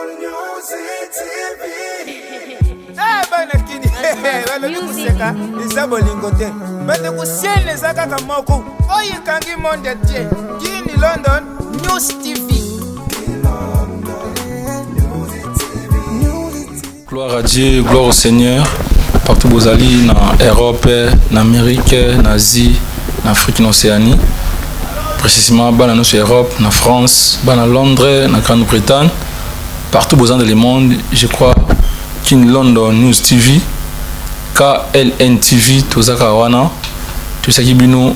London News TV. Gloire à Dieu, gloire au Seigneur. Partout où vous allez, dans l'Europe, dans l'Amérique, dans l'Asie, dans l'Afrique, dans l'Océanie. Précisément, dans l'Europe, dans la France, dans Londres, dans la Grande-Bretagne. Partout où vous allez dans le monde, je crois qu'une London News TV, KLN TV, tout ça, tout ça qui est bien,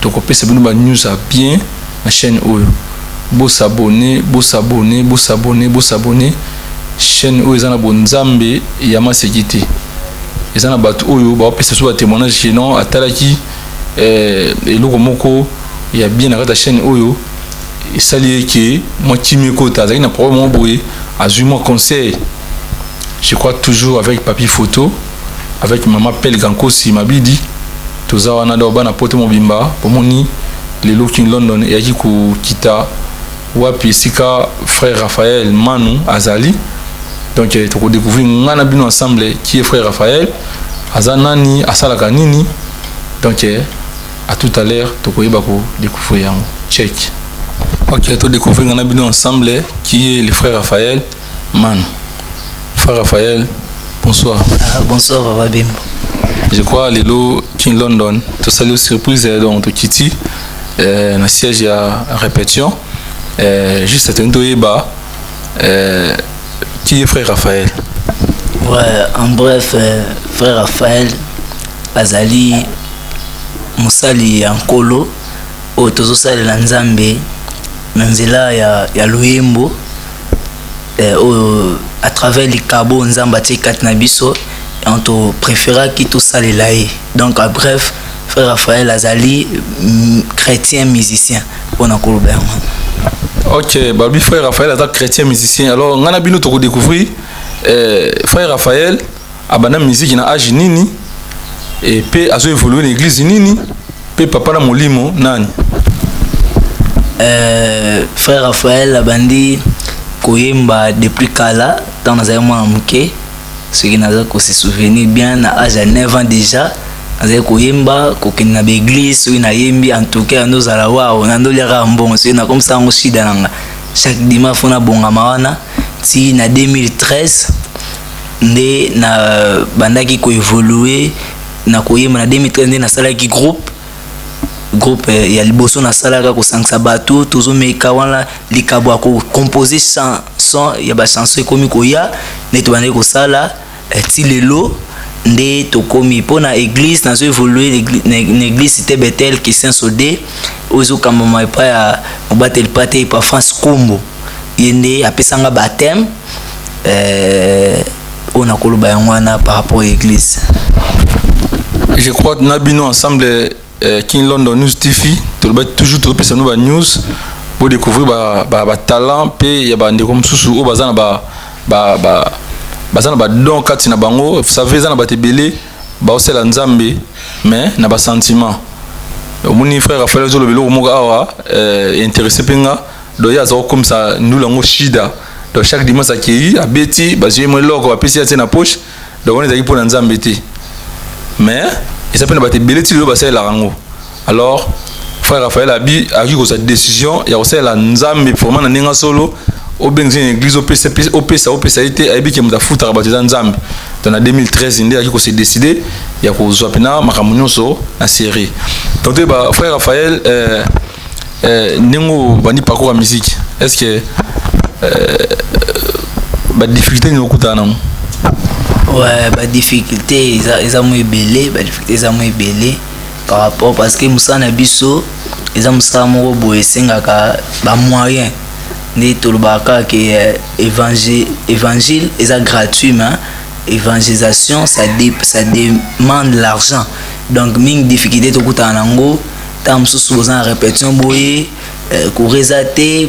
tout copier, c'est bien, news à bien, la chaîne où vous s'abonner, vous s'abonner, vous s'abonner, vous s'abonner. Chaîne où ils ont bon Zambé et Yama Séquité. Ils ont battu Oyo, bah puis c'est soit témoignage chez nous à Talaki et Logomoko. Il y a bien la chaîne Oyo. Et ça lié que moi qui me côte, ça n'a pas vraiment brouillé. Azuma conseil. Je crois toujours avec papier photo, avec maman Pel Gankosi m'a dit. Tout ça on a d'abord na pote mon bimba pour mon ni les looking London et qui kita wapi sika frère Raphaël Manu Azali. Donc tu peux découvrir ngana bino ensemble qui est frère Raphaël Azanani Asalaka Nini. Donc à tout à l'heure tu peux découvrir un check. OK, tu découvrir ngana bino ensemble qui est le frère Raphaël Manu. Frère Raphaël, bonsoir. Bonsoir Papa Bimbo. Je crois les lots King London, tu salues surprise donc tu Kitty na siège à répétition. Juste à Tentoyeba, qui est frère Raphaël? Ouais, en bref, frère Raphaël, Azali, Moussali Ankolo, Otozo Sali Lanzambe, Nanzela ya Luimbo, à travers les cabos Nzambati Katnabiso, on te préféra qui tout ça les laïcs. Donc, en bref, frère Raphaël Azali, chrétien musicien, pour Nankolo Berman. Ok, Babi frère Raphaël est chrétien musicien. Alors, on a bien nous découvrir frère Raphaël a une musique dans âge nini et puis a évolué l'église nini puis papa na molimo nani. Frère Raphaël a bandi koyemba depuis kala dans les années muke ce qui n'a pas se souvenir bien à âge de 9 ans déjà. Azali koyemba kokina l'église so ina yembi en tout cas nous ala wao na ndolia rambo so ina comme ça on shida nanga chaque dimanche fona bonga mawana si na 2013 nde na bandaki ko évoluer na koyemba na 2013 nde na salaki groupe ya liboso na salaka ko sangsa bato tozo meka wana likabo ko composer chanson ya ba chanson komi ko ya ne to bandaki ko sala ti lelo nde tokomi pona église na zo évoluer l'église c'était Bethel qui Saint-Sodé ozo kamama pa ya mobatel pate pa France Kombo yende apesanga baptême on a koloba yangwana par rapport à l'église. Je crois que nabino ensemble King London News TV toujours trop personne ba news pour découvrir ba talent pe ya ba ndeko msusu o bazana bazana ba don kati na bango vous savez zana ba tebele ba osela nzambe mais na ba sentiment moni frère Raphaël zo lobelo mo awa intéressé penga do ya zo comme ça nous lango shida do chaque dimanche akei abeti ba je mo loko ba pesi ya na poche do on ezaki pour nzambe te mais il s'appelle ba tebele ti lo ba sela rango. Alors frère Raphaël abi a eu sa décision ya osela nzambe pour na ninga solo au benzi église au PSA été a bien que futa rabateza nzambe dans 2013 inde a s'est décidé il y a ko zwapena makamunyo so na série donc ba frère Raphaël ningo bani parcours à musique est-ce que ba difficulté ni okutana ouais ba difficulté ils ont belé ba difficulté ils ont belé par rapport parce que musana biso ils ont musana mo boye sengaka ba moyen ni tolobaka que évangile est gratuit mais évangélisation ça demande l'argent donc ming difficulté to kutana ngo tam susu en répétition boye ko rezate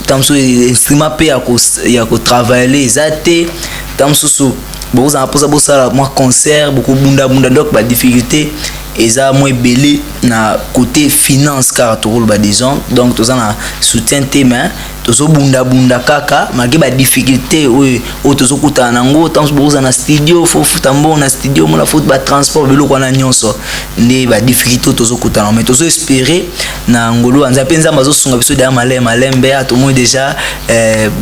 tam susu instrument pe ya ko travailler ezate tam susu beaucoup en posa bosa moi concert beaucoup bunda donc ba difficulté eza moins belé na côté finance car tout rôle ba des gens donc tous en soutien tes mains tozo bunda bunda kaka maki ba difficulté o tozo kuta nango tant boza na studio faut futambo na studio mo la faute ba transport belo kwa na nyonso ndi ba difficulté tozo kuta na mais tozo espérer na ngolo anza penza mazo sunga biso da malembe atomo déjà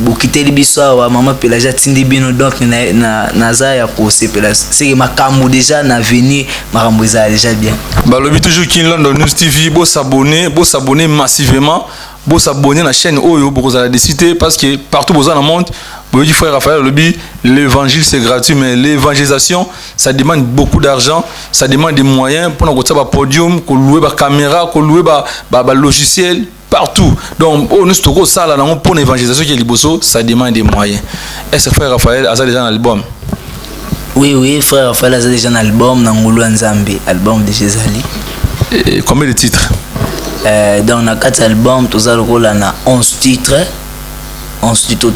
bokiteli biso wa mama pelaja tindi bino donc na za ya ko sepela c'est makambo déjà na venir makambo za déjà bien balobi toujours King London News TV bo s'abonner massivement bo s'abonner la chaîne Oyo pour vous aller citer parce que partout dans le monde vous dit frère Raphaël Lobi l'évangile c'est gratuit mais l'évangélisation ça demande beaucoup d'argent ça demande des moyens pour nous avoir un podium pour louer ba caméra pour louer ba logiciel partout donc nous stoko ça là pour l'évangélisation qui est liboso ça demande des moyens est-ce que frère Raphaël a déjà un album? Oui frère Raphaël a déjà un album Nangolo Nzambe album de Jézali. Et combien de titres? Dans na 4 albums tous na 11 titres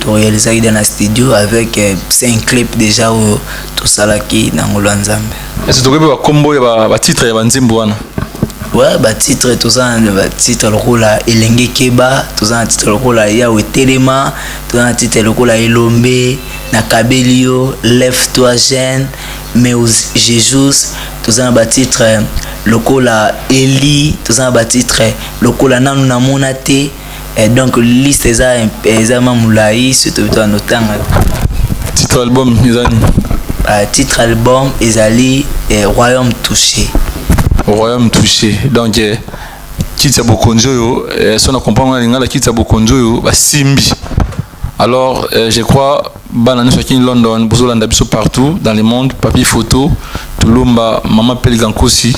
réalisés dans le studio avec 5 clips déjà où tout ça là qui Nangolo Nzambe. Est-ce que tu peux combo ba titre ya banzimbo wana? Ouais ba titre tout ça ba titre lokola Elenge Keba tout ça titre lokola Yawe Telema tout ça titre lokola Elombe na Kabelio lève-toi jeune mais Jésus tout ça ba titre lokola Eli tout ça ba titre lokola nanu na monate et donc liste eza mamulai surtout to notanga titre album ezali titre album ezali Royaume touché. Royaume touché donc kitsa bokonzo si on comprend la kitsa bokonzo ba simbi alors je crois banane sur King London bozolanda biso partout dans le monde papier photo tulomba mama Peligan Kosi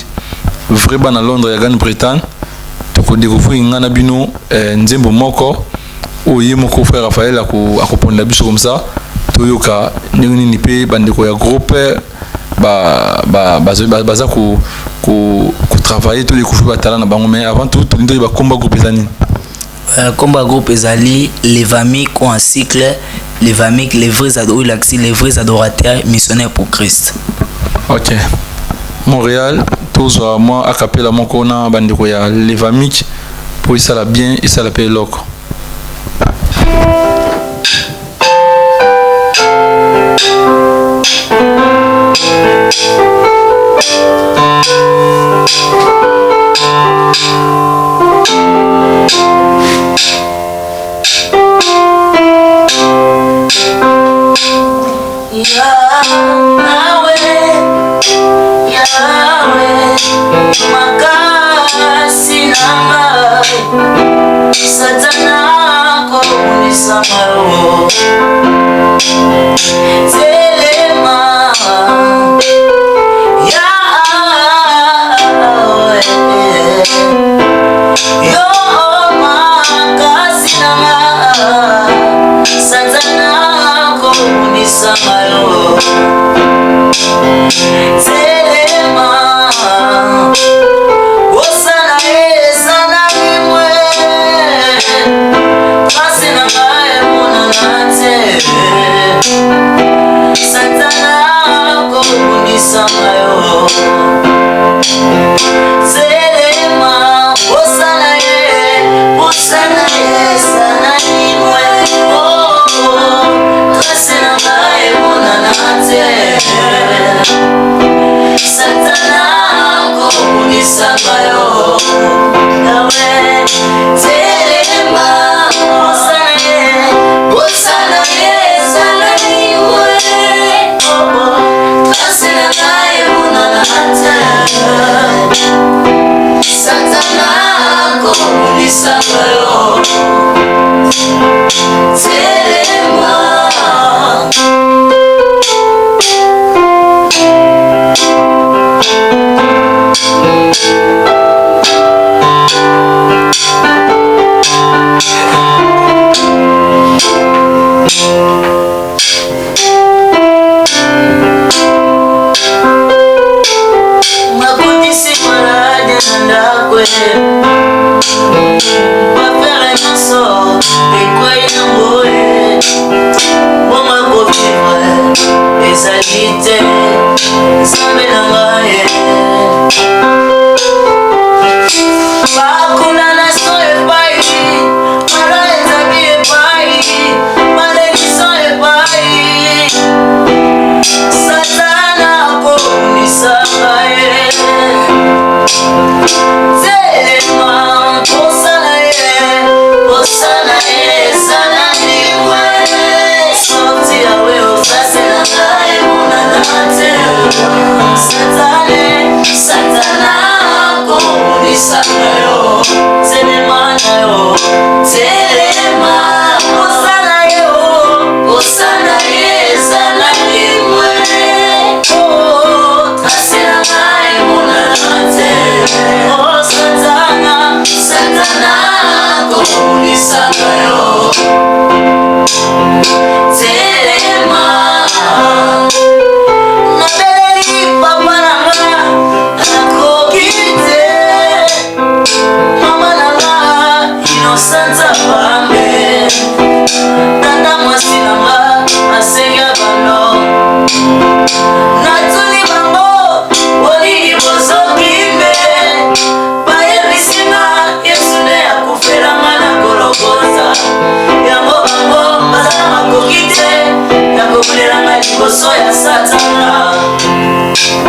vrai bana Londres ya Grande-Bretagne to découvrir ngana bino nzembo moko oye moko frère Raphaël akoponda biso comme ça toyoka ndenge ni pe bandeko ya groupe baza ko travailler tous les coups de talent na bango mais avant tout lindo ba combat groupe ezali combat groupe ezali les familles ont un cycle les familles les vrais adorateurs missionnaires pour Christ. OK Montréal tous moi a capella mon kona bandiko ya les familles pour ça la bien et ça la paye loco. Makasi nanga Satana ko unisamaro Telema Yahweh Yo makasi nanga Satana ko unisamaro Telema Osana esana imwe Kasina ngae muna nate Satana kukundisa mayo Selema Osana esana imwe Kasina ngae muna nate Satana kukundisa mayo Nawe Telema Osana esana imwe Kasina ngae muna nate Satana kukundisa mayo Telema Makundisi marade nandakwe Wafere maso Satana.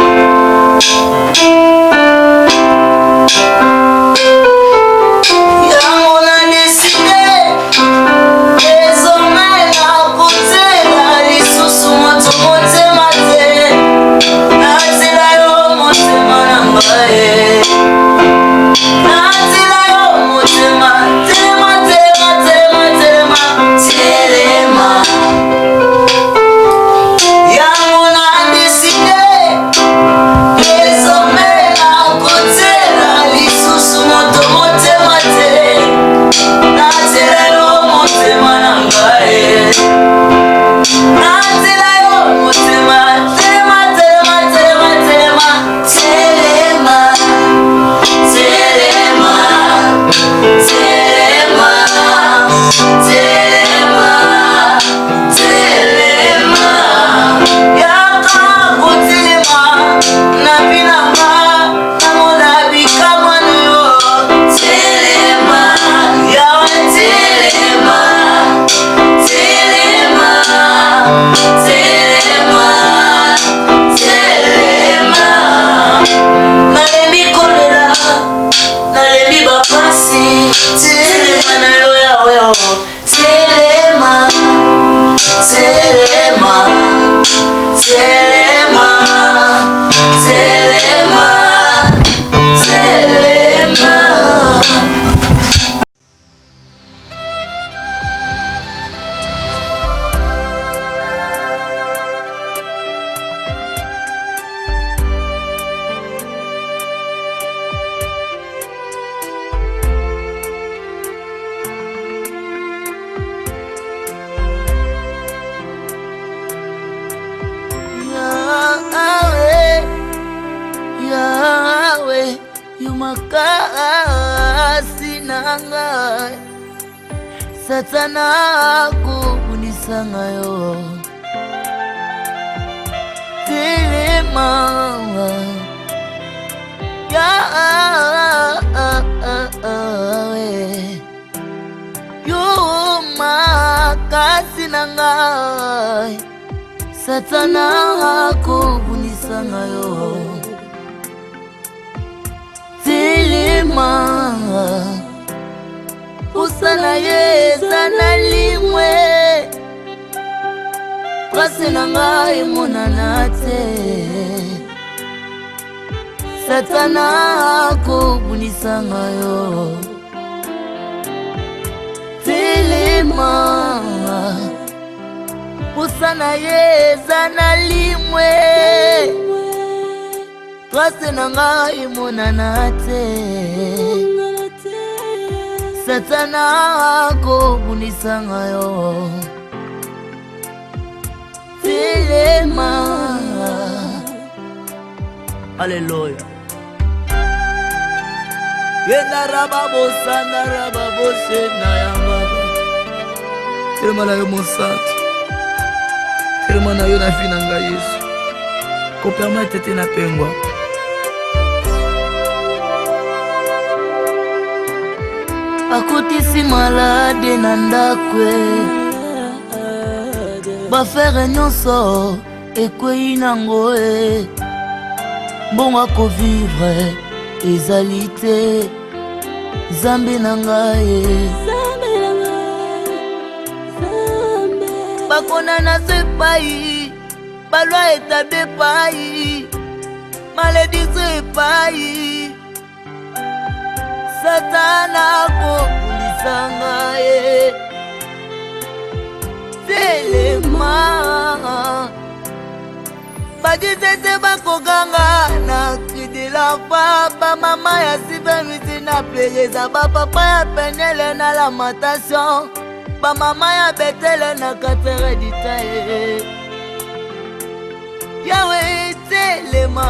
Makasi nanga Satana kubunisa ngayo Tilima Yo makasi nanga Satana kubunisa ngayo Tilima Usana yeza na limwe Prase na ngai monanate Satana kubunisa ngayo Tilima Usana yeza na limwe Prase na ngai monanate Satana kubunisa ngayo Tilema. Hallelujah. Yenda rababosa na rababose na yambaba Tilema na yo monsanto Tilema na yo na fina nga Yesu Ko permette te na pengwa Akutisi malade na ndakwe Bafere nyonso ekwei nango Mbongo akovivre ezali te Zambe na ngai Bakona na se epai Balwa etabe epai Malédiction epai Satana kubunisa ngaye Telema Badisese bakoganga na kridi la papa Mama ya sibemiti na pereza Bapapa ya penele na lamentation Bamama ya betele na 4h du taille Yahweh telema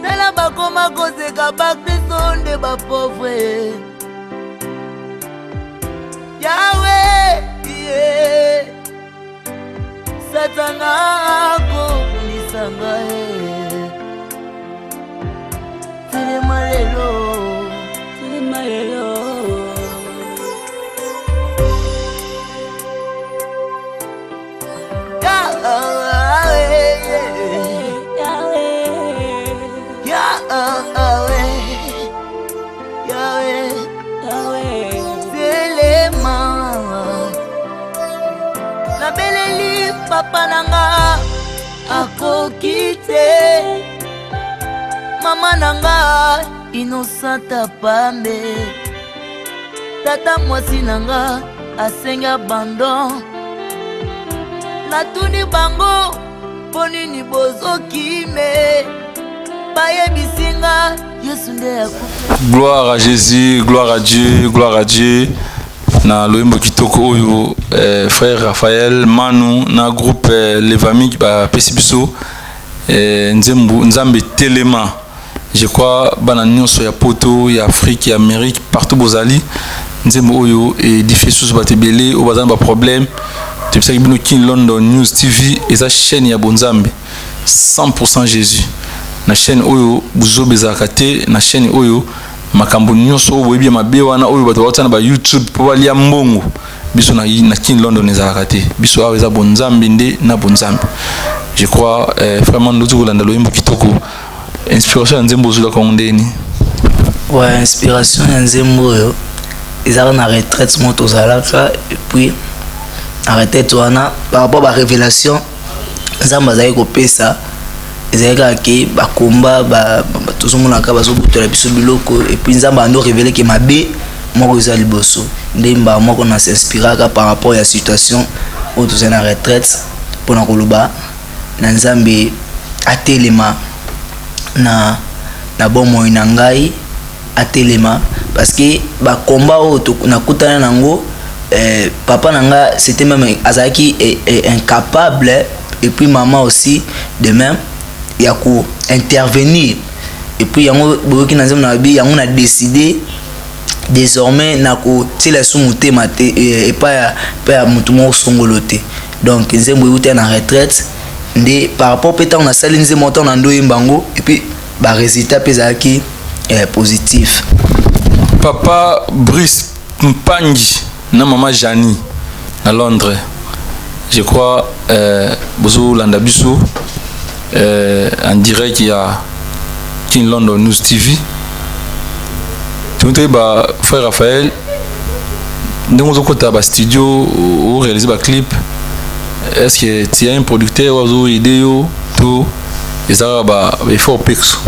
Tela bakoma kozeka bakristo nde bapauvre Yahweh yeah. Satana kubunisa ngaye Tilema lelo Tilema lelo papa nanga akoki te, mama nanga Innocente Pambe, tata mwasi nanga asengi abandon. Natuni bango ponini bozokime, bayebisinga Yesu nde akufa. Gloire à Jésus, gloire à Dieu, gloire à Dieu. Na loyembo kitoko oyo frère Raphaël Manu na groupe Levami ba pesibiso nzambe telema. Je crois bana nyonso ya poto ya Afrique ya Amérique partout bozali nzembo oyo édifié sous batebele o bazana ba problème tu sais bino kin London News TV eza chaîne ya bonzambe 100% Jésus na chaîne oyo buzobeza kate na chaîne oyo makambo nyonso boyebi mabe wana oyo bato batana ba YouTube po balia mbongo biso na kin London eza kate biso awa eza bonzambe nde na bonzambe. Je crois vraiment nous kolanda loyembo kitoko. Inspiration nzembo zula kondeni. Ouais, inspiration nzembo yo ezala na retraite moto zalaka et puis arrêter toi par rapport à la révélation nzamba zali kopesa ezalaka ke bakomba ba tozomona ka bazobutola biso biloko et puis nzamba ando révéler que mabe moko ezali boso ndemba moko na s'inspiraka par rapport à la situation où tu es en retraite pour koloba na nzambe atelema na bon moyo na ngai atelema parce que ba combat o na kutana nango papa nanga c'était même azaki incapable et puis maman aussi de même ya ko intervenir et puis yango boki na nzambe na bi yango na décidé désormais na ko tila sumuté maté et pas mutu mo songoloté donc nzembo uté na retraite ndé par rapport pétant on a sali nzembo montant na ndo yimbango et puis ba résultat pesaki positif. Papa Brice Mpangi na maman Jani à Londres. Je crois bozo landa biso en direct il y a King London News TV. Tu ba frère Raphaël ndongo kota ba studio ou réaliser ba clip. Est-ce que tu as un producteur ou idéo tout ezara ba effort pixo?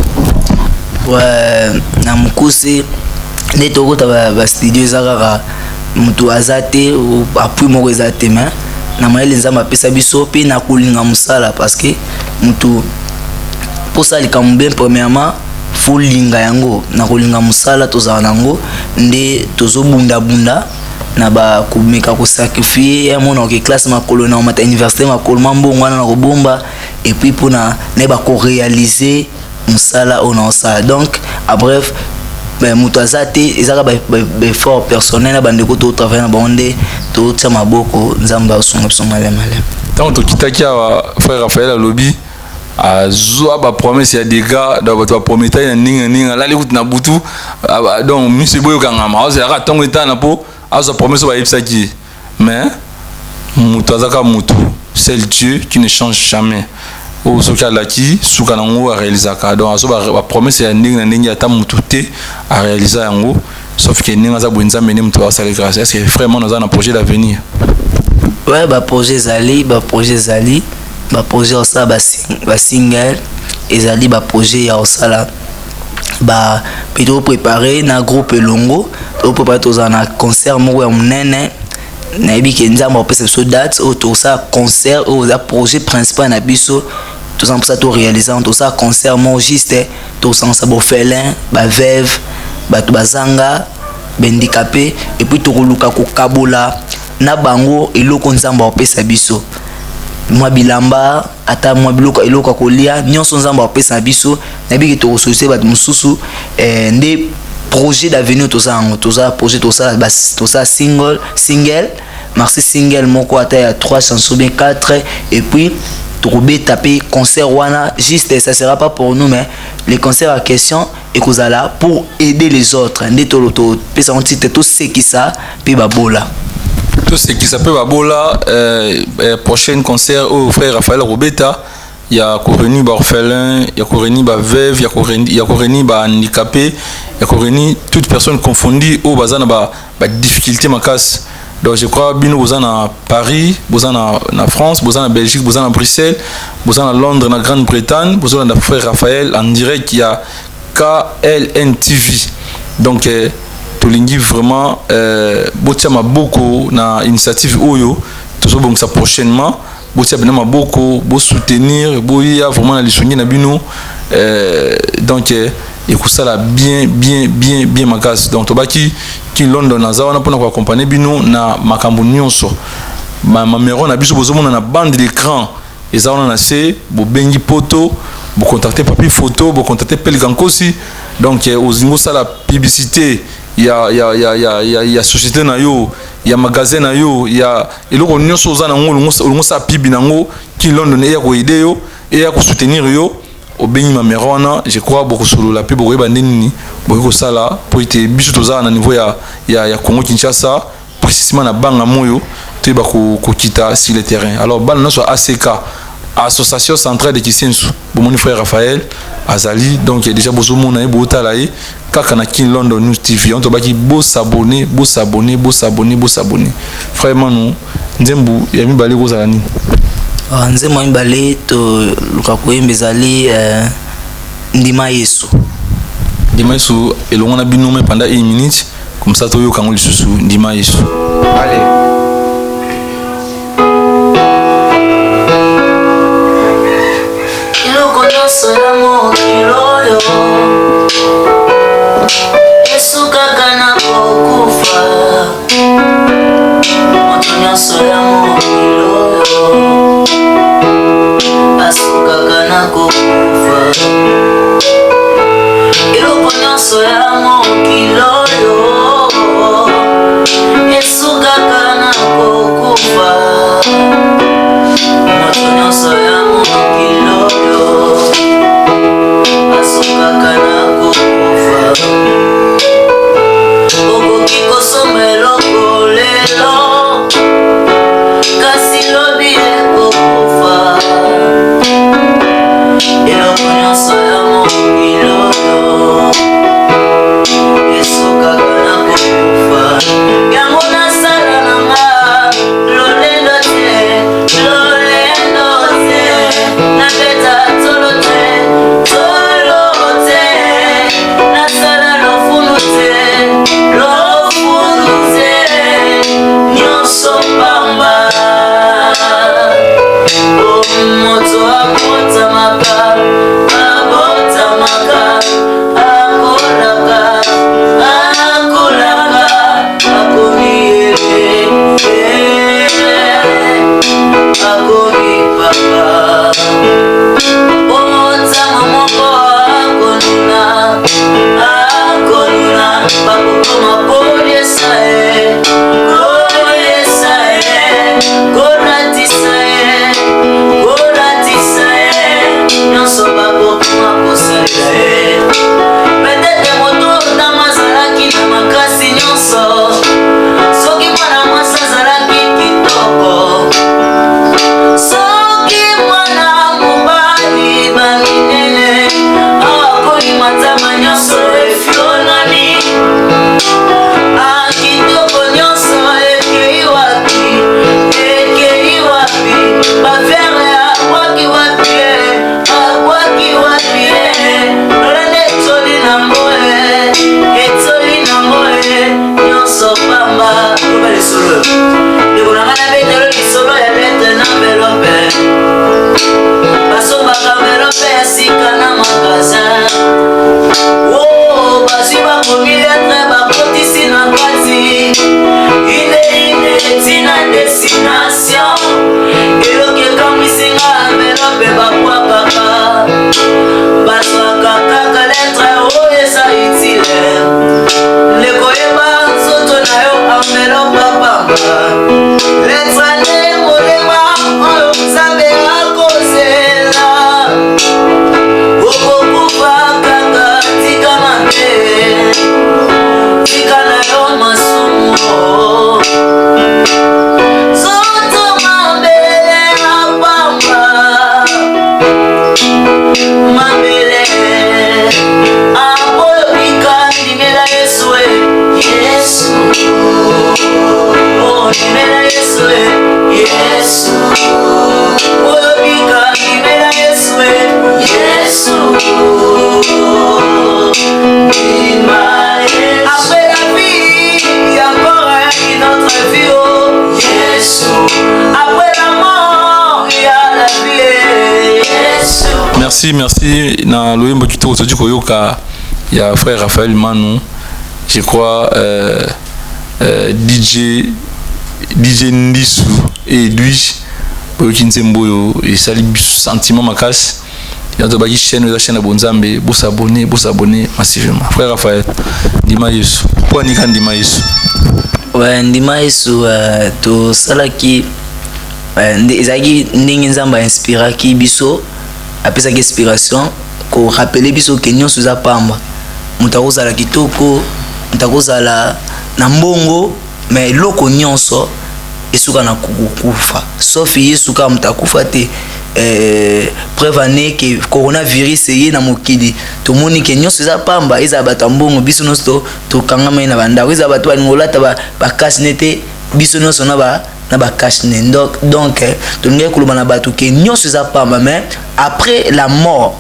Ouais, na mukuse neto kota ba studio ezara mutu azate ou appui moko ezate mais na maele nzamba pesa biso pe na kulinga musala parce que mutu pour ça li kambe premièrement faut linga yango na kulinga musala tozala nango nde tozobunda bunda na ba kumeka ko sacrifier ya mona ke classe makolo na mata université makolo mbongo wana na kobomba et puis pour na ba ko réaliser musala on ça donc à bref ben mutazate ezaka ba effort personnel na bandeko to travailler na bonde to tia maboko nzamba songa songa malem tant to kitaki wa frère Raphaël Alobi azwa ba promesse ya des gars da ba promettre na ninga la likuti na butu donc monsieur boyo kangama azaka tongo etana po azo promesse ba yipsaki mais mutazaka mutu c'est Dieu qui ne change jamais o soka laki suka nango a réaliser ka donc azo ba promesse ya ninga ata mutu te a réaliser yango sauf que ninga za bwenza mene mutu a sala grâce. Est-ce que vraiment nous avons un projet d'avenir? Ouais, ba projet zali ba projet ça ba single ezali ba projet ya osala ba plutôt préparer na groupe Longo to préparer to za na concert mo ya munene na yebi ke nzamba opesa so date o to ça concert o za projet principal na biso to ça pour ça to réaliser to ça concert mo juste to ça bo felin ba veuve ba to bazanga handicapé et puis to luka ko kabola na bango eloko nzamba opesa biso mwa bilamba ata mwa biloko eloko kolia nyonso nzamba opesa biso na biki to société bat mususu nde projet d'avenir to ça projet to ça single merci single moko ata ya 3 chansons bien 4 et puis to taper concert wana juste ça sera pas pour nous mais les concerts à question et kozala pour aider les autres nde to pesa on titre tout ce qui ça puis babola tout ce qui s'appelle Babola, prochain concert au frère Raphaël Robeta, il y a Koreni Orphelin, il y a Koreni Veuve, il y a Koreni Handicapé, il y a Koreni toute personne confondue au bazan ba difficulté ma casse Donc je crois bino boza na Paris, boza na France, boza na Belgique, boza na Bruxelles, boza na Londres, na Grande-Bretagne, boza na frère Raphaël en direct, il y a KLN TV. Donc tolingi vraiment botia maboko na initiative oyo tozo bongisa prochainement botia bena maboko bo soutenir boya vraiment na lisongi na bino donc ekusala bien makasi. Donc tobaki ki London na zawana pona ko accompagner bino na makambo nyonso mamero na biso bozomona na bande d'écran ezawana na se bo bengi poto bo contacter papi photo bo contacter Pelikan Kosi. Donc ozingo sala publicité ya société na yo ya magasin na yo ya eloko nyonso za na ngolo sa pibi nango ki London e ya ko aider yo e ya ko soutenir yo obengi mamero wana. Je crois beaucoup solo la pibo yeba nini beaucoup sala pour ite biso toza na niveau ya Congo Kinshasa précisément na banga moyo to ba ko kita sur le terrain. Alors bana na so ACK Association Centrale de Kisensu bomoni frère Raphaël Azali. Donc déjà bozomona e botala e kaka na kin London News TV on to baki bo s'abonner frère Manu nzembu ya mibale ko zala nini nzembo mibale to luka koyemba ezali ndima Yesu elongo na bino me pendant 1 minute comme ça to yoka ngo lisusu ndima Yesu. Allez. Soya mokiloyo Yesu kaka na kokufa Moto nyonso ya mokiloyo Yesu kaka na kokufa Eloko nyonso ya mokiloyo Yesu kaka na kokufa Moto nyonso ya mokiloyo Asuka kana merci na loyembo kitoko todi koyoka ya frère Raphaël Manu, je crois DJ Ndisu et Edwige boyoki nzembo oyo esali sentiment makasi ya to baki chaîne ya Bonzambe bo s'abonner massivement. Frère Raphaël ndima Yesu po nika ndima Yesu ouais ndima Yesu to salaki ezaki ndenge nzamba inspiraki biso apesaki inspiration ko rappeler biso ke nyonso za pamba mutakozala kitoko mutakozala na mbongo mais loko nyonso esuka na kukufa sauf Yesu ka mutakufa te preuve ane ke coronavirus ye na mokili tomoni ke nyonso za pamba eza bato mbongo biso nyonso to kangama na bandako eza bato baningolata ba cash nete biso nyonso na ba cash ne donc tolingi koloba na bato ke nyonso za pamba mais après la mort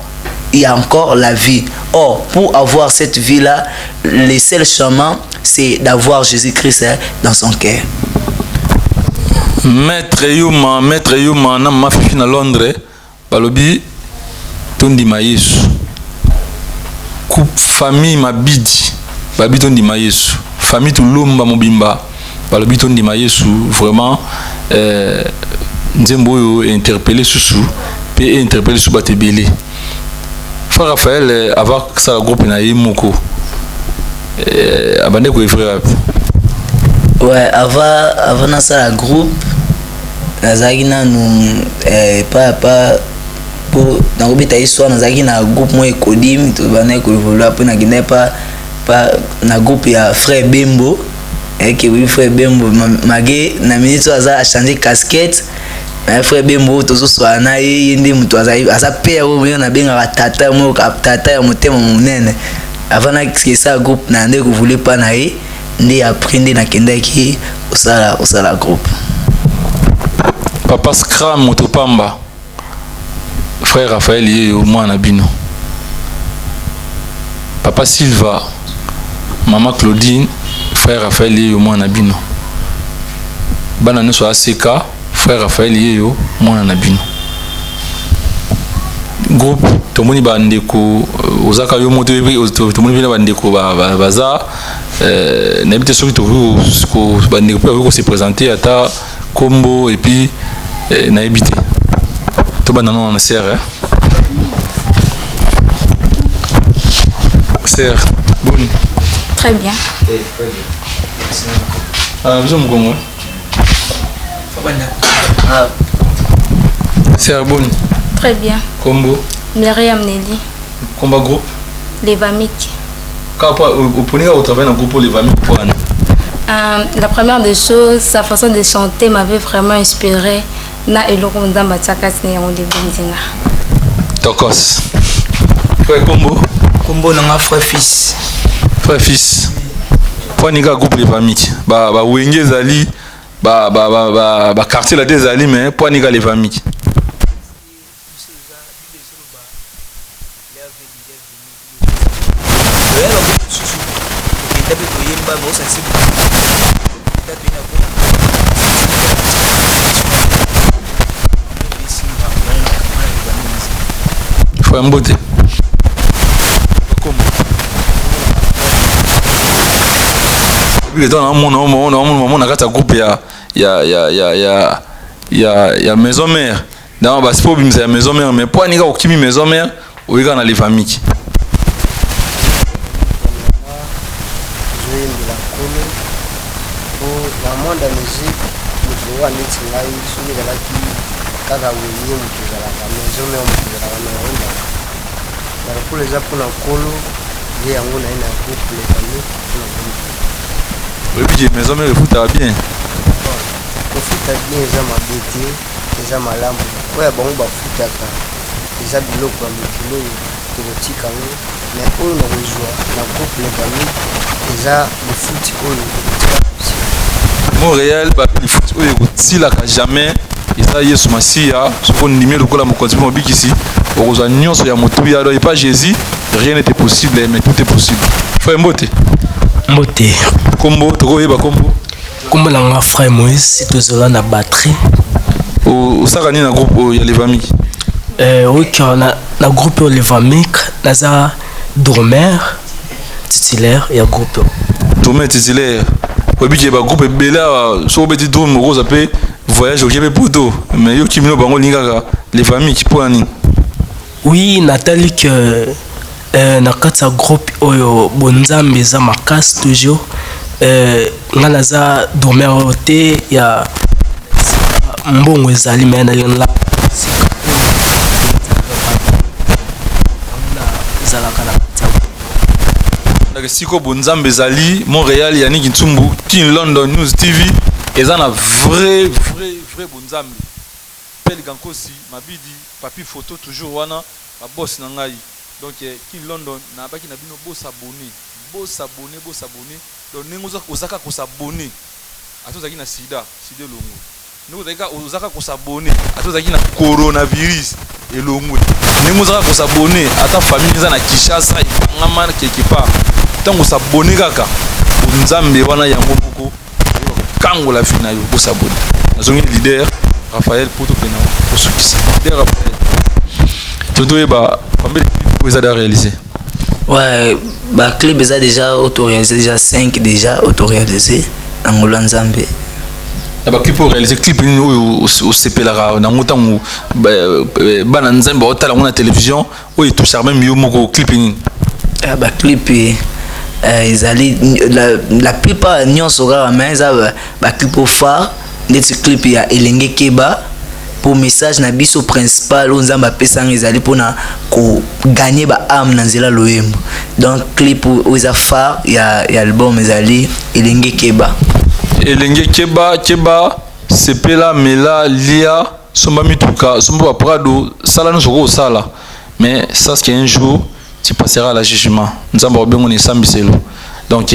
il y a encore la vie. Or, pour avoir cette vie-là, le seul chemin, c'est d'avoir Jésus-Christ dans son cœur. Maître Yuma, na mafifi na Londres, balobi tondi mayesu. Coupe famille mabidi, babi tondi mayesu. Famille tulumba mobimba, balobi tondi mayesu. Vraiment, nzembo yo interpellé susu, pe interpellé sous batebele. Frère Raphaël avant ça le groupe na yimoko abandé ko frère ouais avant na ça le groupe nazaki na nous pas pour na obita histoire nazaki na groupe moi Kodim to bana ko évoluer après na gine pas na groupe ya frère Bembo et que oui frère Bembo magé na minute a changé casquette. Frère Bembo tozo swana yindi mutu aza père oyo na benga tata mo tata ya motema munene avant na que ça groupe na ndeko voulait pas na ye ndi apprendre na kendaki osala groupe Papa Scram Motopamba frère Raphaël ye au moins na bino Papa Silva Maman Claudine frère Raphaël ye au moins na bino bana ne soit ACK frère Raphaël yeyo mwana na bino groupe tomoni bandeko ozaka yo moto tomoni bina bandeko baza na bité soki to ko bandeko pe ko se présenter ata combo et puis na ebité to bana non na sœur sœur bon très bien vous me connaissez c'est bon. Très bien. Combo. Myriam Nelly. Combat groupe. Les Vamiques. Quand vous prenez au travail dans le groupe Les Vamiques, la première des choses, sa façon de chanter m'avait vraiment inspiré. Na eloko ndamba tsakas ne on debinzinga. Tokos. Frère Combo. Combo na frère fils. Frère fils. Pour niga groupe Les Vamiques. Ba wenge zali ba quartier la des ali mais pour niga Les Vamiques. Frère Mbote. On a un groupe ya maison mère dans bas pour bimza maison mère mais pour nika okimi maison mère oika na Les Vamiques dans le monde de la musique nous avons des travail sur les qui cada wenye mutuzala la maison mère mutuzala na ronda na pour les apona kolo ye yango na ina groupe Les Vamiques oui puis maison mère futa bien kofuta bien eza mabete eza malamu oyo bango bafutaka eza biloko ya mikilo oyo tokotika ngo mais oyo na kozwa na groupe Les Vamiques eza lefuti oyo Montréal lefuti oyo ekotilaka jamais eza Yesu Masiya soki ondimi lokola mokonzi mpe mobikisi okozwa nyonso ya motuya alors et pas Jésus rien n'était possible mais tout est possible frère Mbote Mbote kombo tokoyeba kombo kombo nanga frère Moïse si tozola na batterie osaka nini na groupe ya Les Vamiques Oui, on a le groupe Les Vamiques, Naza Dormer, titulaire et un groupe. Dormer titulaire. Oui, puis il y a un groupe Bella, soit on dit Dormer, on s'appelle voyage au Québec Poto. Mais il y a qui me dit Les Vamiques pour Annie. Oui, Nathalie, que dans un groupe Oyo Bonzambe, ça m'a casse toujours. Naza Dormer, il y a un bon ezali mais na yon la siko bonzambe ezali Montréal Yannick Ntumbu King London News TV eza na vrai bonzambe Pele Gankosi Mabidi papi photo toujours wana ba boss na ngai donc King London na baki na bino bo s'abonner donc nengoza kozaka ko s'abonner atozaki na sida longo nengoza ozaka ko s'abonner atozaki na coronavirus elongo nengoza ko s'abonner ata famille za na Kinshasa ngama quelque part tango s'abonner kaka nzambe wana yango boko kango la fina yo bo s'abonner nazongi leader Raphaël Poto Pena osukisa leader Raphaël todo eba combien de clips vous avez réalisé? Ouais, bah clip est déjà autorisé, déjà 5 déjà autorisé en Nzambe. Ba clip pour réaliser clip au CP la na ngotango ba na Nzambe otala ngona télévision o tout charmé mieux moko clip ni. Bah clip ils allaient la plupart nyonso ga mais ça ba clip au phare, net clip ya Elenge Keba. Pour message na biso principal on Nzamba pesanga ezali pona ko gagner ba âme na nzela loyembo donc clip oza phare ya album ezali Elenge Keba sepela mela lia somba mituka somba prado sala no soko sala mais ça c'est un jour tu passeras à la jugement Nzamba obengo ni sambiselo donc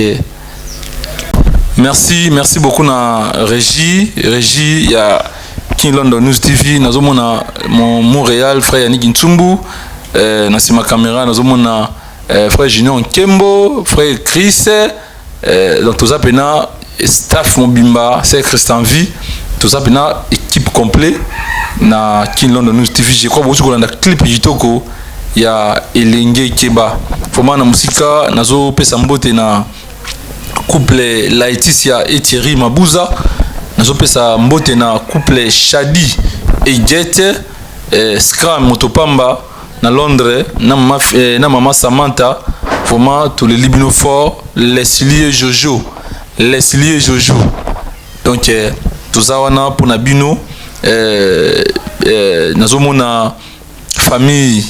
merci beaucoup na régie ya King London News TV nazomona Montréal frère Yannick Ntumbu na sima caméra nazomona frère Junior Nkembo frère Chris donc tout ça pena staff Mobimba c'est Christian Vie tout ça pena équipe complet na King London News TV je crois beaucoup kolanda clip jitoko ya Elenge Keba vraiment na musika nazo pesa mbote na couple Laetitia et Thierry Mabuza nazopesa mbote na couple Shadi et Jet Scram Motopamba na Londres na mama Samantha vraiment tous les Libino fort Leslie et Jojo donc tout ça wana pour na bino nazomona famille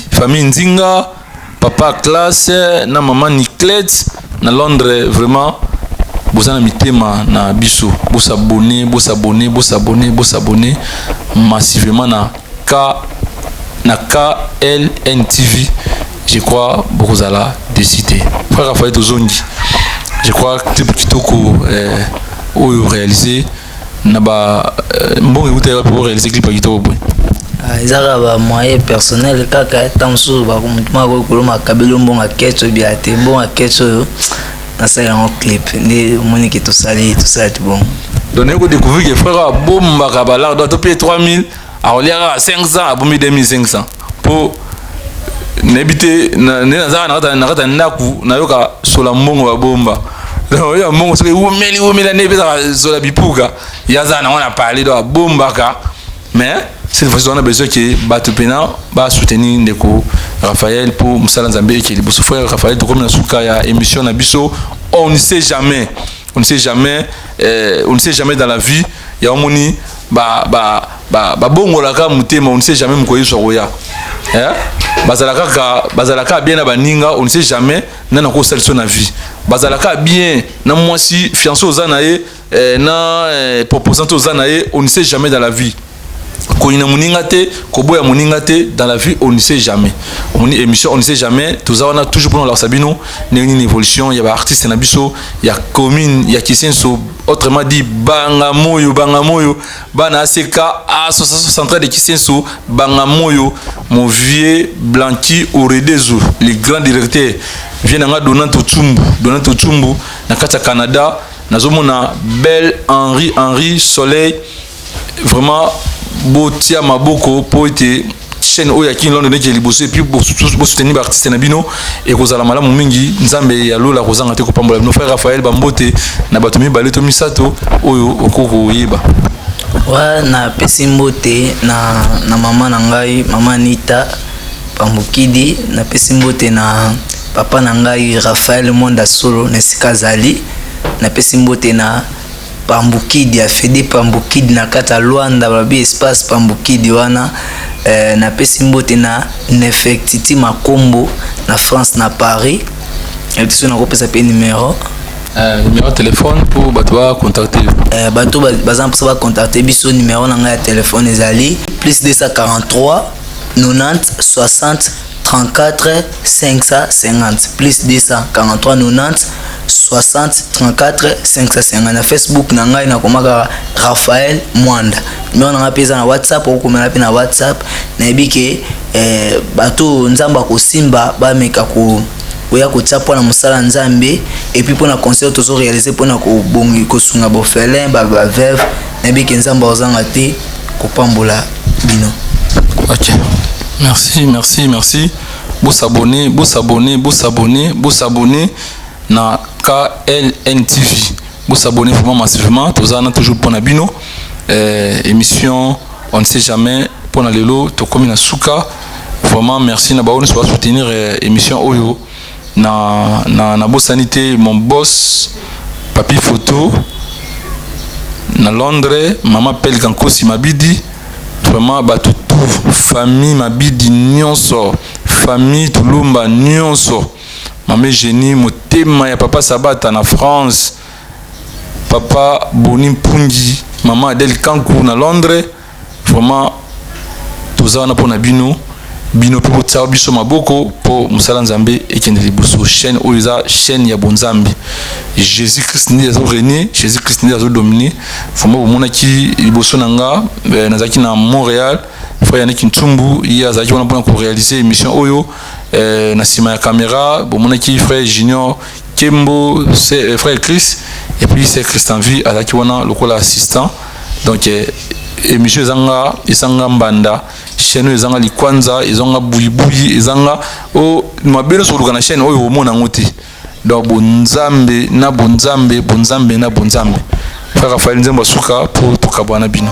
Nzinga papa classe na maman Niclette na Londres vraiment bozana mitema na biso bosabonner massivement na KLN TV je crois beaucoup à décider frère Raphaël Tozongi je crois que clip kitoko réalisé na ba bon écouter pour réaliser clip kitoko ezaka ba moyen personnel kaka tamsu ba kumutuma ko koloma kabelo mbonga ketso bia te mbonga ketso na ça un clip ni monique tout ça bon donner ko découvrir que frère bomba kabala doit payer 3000 a oliara 500 a bombi 2500 pour n'habiter na za na ku na yoka sola mbongo ba bomba donc ya mbongo so umeli na nebeza sola bipuka yaza na on a parlé de bomba ka mais cette fois on a besoin que Batupena va soutenir ndeko Raphaël pour Musala Nzambe qui est frère Raphaël to comme na suka ya émission na biso on ne sait jamais dans la vie ya omoni ba bongo la ka mutema on ne sait jamais mkoyi soya bazalaka bien na baninga on ne sait jamais nana ko solution na vie bazalaka bien na mwasi fiancé ozana ye na proposant ozana ye on ne sait jamais dans la vie koina muningate koboya muningate dans la vie on ne sait jamais on émission on ne sait jamais tout ça on a toujours pour la sabino une évolution il y a artiste na biso il y a commune il y a Kisenso autrement dit bangamoyo bana ACK association centrale de Kisenso bangamoyo mon vieux Blanqui Oredezo les grands directeurs viennent nga Donanto Tumbu na kata Canada nazomona Belle Henri Soleil vraiment botia maboko po ete chaîne oyo ya King London ndeke liboso et puis bo soutenir artiste na bino et kozala malamu mingi nzambe ya lola kozanga te kopambola bino frère Raphaël Bambote na bato mibale to misato oyo okoko yeba. Ouais, na pesi mbote na mama na ngai mama Nita Pambukidi, na pesi mbote na papa na ngai Raphaël Monda Solo nesika zali, na pesi mbote na Pambukidi ya Fede Pambukidi na kata Luanda babi espace Pambukidi wana, na pesi mbote na Nefectiti Makombo na France na Paris, et puis on a repéré sa numéro numéro de téléphone pour bato contacter bato bazan pour ça contacter biso numéro na ngai téléphone ezali plus 243 90 60 34 550 plus 243 90 60 34 550 na Facebook na ngai na komaka Raphaël Mwanda. Numéro na ngai pesa na WhatsApp ou komela pe na WhatsApp na ebike bato nzamba ko simba ba meka ko oya kotia pona musala nzambe et puis pona concert tozo réaliser pona ko bongi ko sunga bofelin ba veuve na biki nzamba ozanga te ko pambola bino. OK. Merci. Vous s'abonner na KLN TV. Vous s'abonner vraiment massivement, tozana toujours pona bino émission on ne sait jamais pona lelo to komi na suka. Vraiment merci na baone soit soutenir émission oyo. Na bosanité mon boss papi photo na Londres mama Pel Kankosi Mabidi vraiment batu famille Mabidi nyonso famille Tulumba nyonso mama Génie motema ya papa Sabata na France papa Boni Mpungi mama Adel Kankou na Londres vraiment tozana pona bino pe botia biso maboko po musala nzambe ekende liboso chaîne oyo chaîne ya bonzambe Jésus Christ ndi azo régner Jésus Christ ndi azo dominer foma bomonaki liboso nanga nazaki na Montréal frère Yannick Ntumbu il azaki wana pona ko réaliser émission oyo na sima ya caméra bomonaki frère Junior Kembo c'est frère Chris et puis c'est Christian V azaki wana lokola assistant donc émission ezanga mbanda chaîne ezanga likwanza ezanga buyibuyi ezanga o mabelo so lukana chaîne oyo omona ngoti donc bonzambe na bonzambe frère Raphaël Nzemba suka pour kabwana bino.